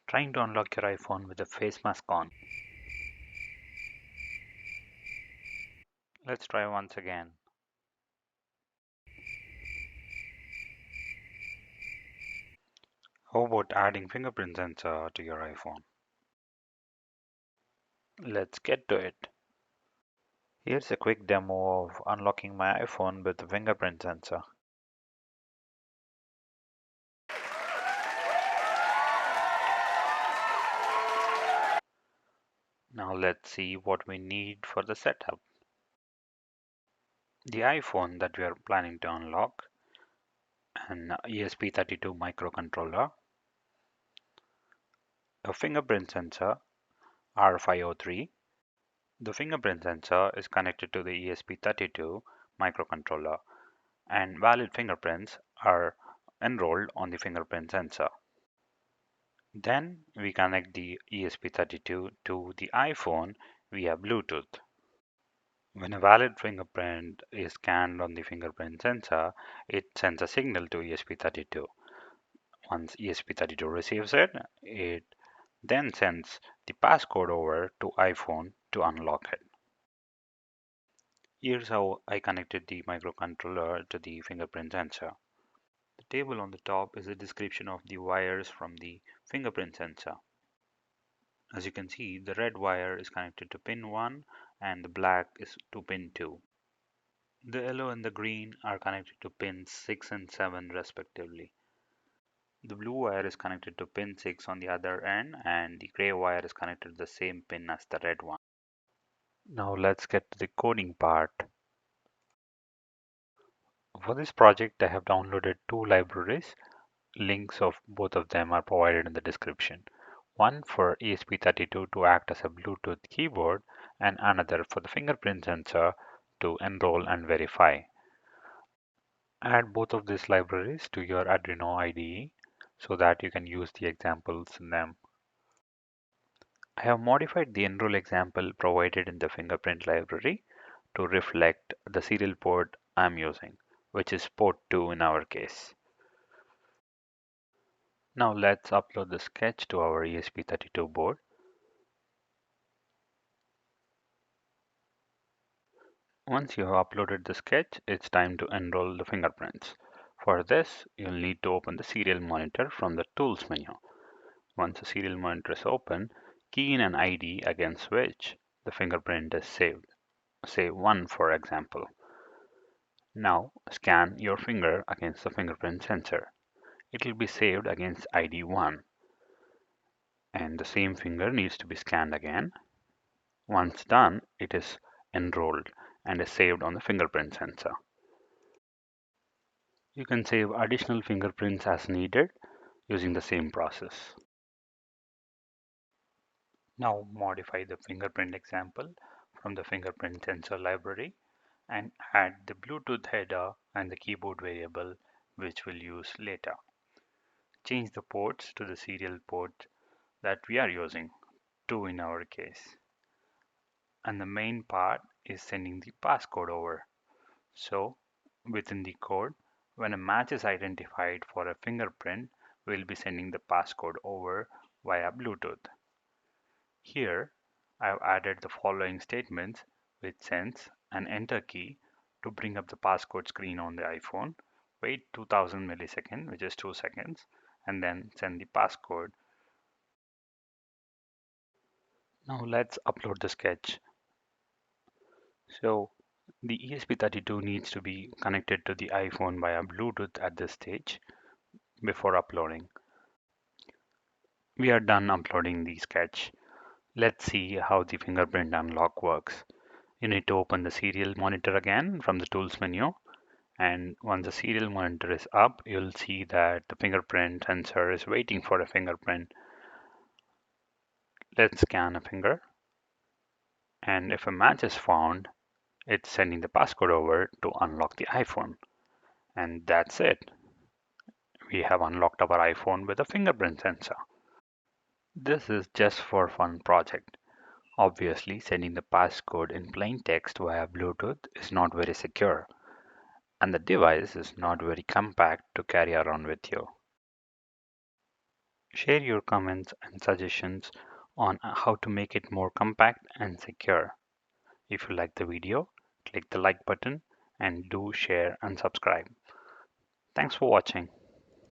Trying to unlock your iPhone with a face mask on. Let's try once again. How about adding fingerprint sensor to your iPhone? Let's get to it. Here's a quick demo of unlocking my iPhone with the fingerprint sensor. Now let's see what we need for the setup. The iPhone that we are planning to unlock, an ESP32 microcontroller, a fingerprint sensor, R503. The fingerprint sensor is connected to the ESP32 microcontroller, and valid fingerprints are enrolled on the fingerprint sensor. Then we connect the ESP32 to the iPhone via Bluetooth. When a valid fingerprint is scanned on the fingerprint sensor, it sends a signal to ESP32. Once ESP32 receives it, it then sends the passcode over to iPhone to unlock it. Here's how I connected the microcontroller to the fingerprint sensor. The table on the top is a description of the wires from the fingerprint sensor. As you can see, the red wire is connected to pin 1 and the black is to pin 2. The yellow and the green are connected to pins 6 and 7 respectively. The blue wire is connected to pin 6 on the other end, and the gray wire is connected to the same pin as the red one. Now let's get to the coding part. For this project, I have downloaded two libraries. Links of both of them are provided in the description. One for ESP32 to act as a Bluetooth keyboard, and another for the fingerprint sensor to enroll and verify. Add both of these libraries to your Arduino IDE so that you can use the examples in them. I have modified the enroll example provided in the fingerprint library to reflect the serial port I'm using, which is port 2 in our case. Now let's upload the sketch to our ESP32 board. Once you have uploaded the sketch, it's time to enroll the fingerprints. For this, you'll need to open the serial monitor from the Tools menu. Once the serial monitor is open, key in an ID against which the fingerprint is saved. Say 1 for example. Now scan your finger against the fingerprint sensor. It will be saved against ID 1. And the same finger needs to be scanned again. Once done, it is enrolled and is saved on the fingerprint sensor. You can save additional fingerprints as needed using the same process. Now modify the fingerprint example from the fingerprint sensor library and add the Bluetooth header and the keyboard variable, which we'll use later. Change the ports to the serial port that we are using, 2 in our case. And the main part is sending the passcode over. So within the code, when a match is identified for a fingerprint, we'll be sending the passcode over via Bluetooth. Here, I've added the following statements, which sends an enter key to bring up the passcode screen on the iPhone, wait 2000 milliseconds, which is 2 seconds, and then send the passcode. Now let's upload the sketch. So the ESP32 needs to be connected to the iPhone via Bluetooth at this stage before uploading. We are done uploading the sketch. Let's see how the fingerprint unlock works. You need to open the serial monitor again from the tools menu, and once the serial monitor is up, you'll see that the fingerprint sensor is waiting for a fingerprint. Let's scan a finger, and if a match is found, it's sending the passcode over to unlock the iPhone. And that's it. We have unlocked our iPhone with a fingerprint sensor. This is just for fun project. Obviously, sending the passcode in plain text via Bluetooth is not very secure, and the device is not very compact to carry around with you. Share your comments and suggestions on how to make it more compact and secure. If you like the video, click the like button and do share and subscribe. Thanks for watching.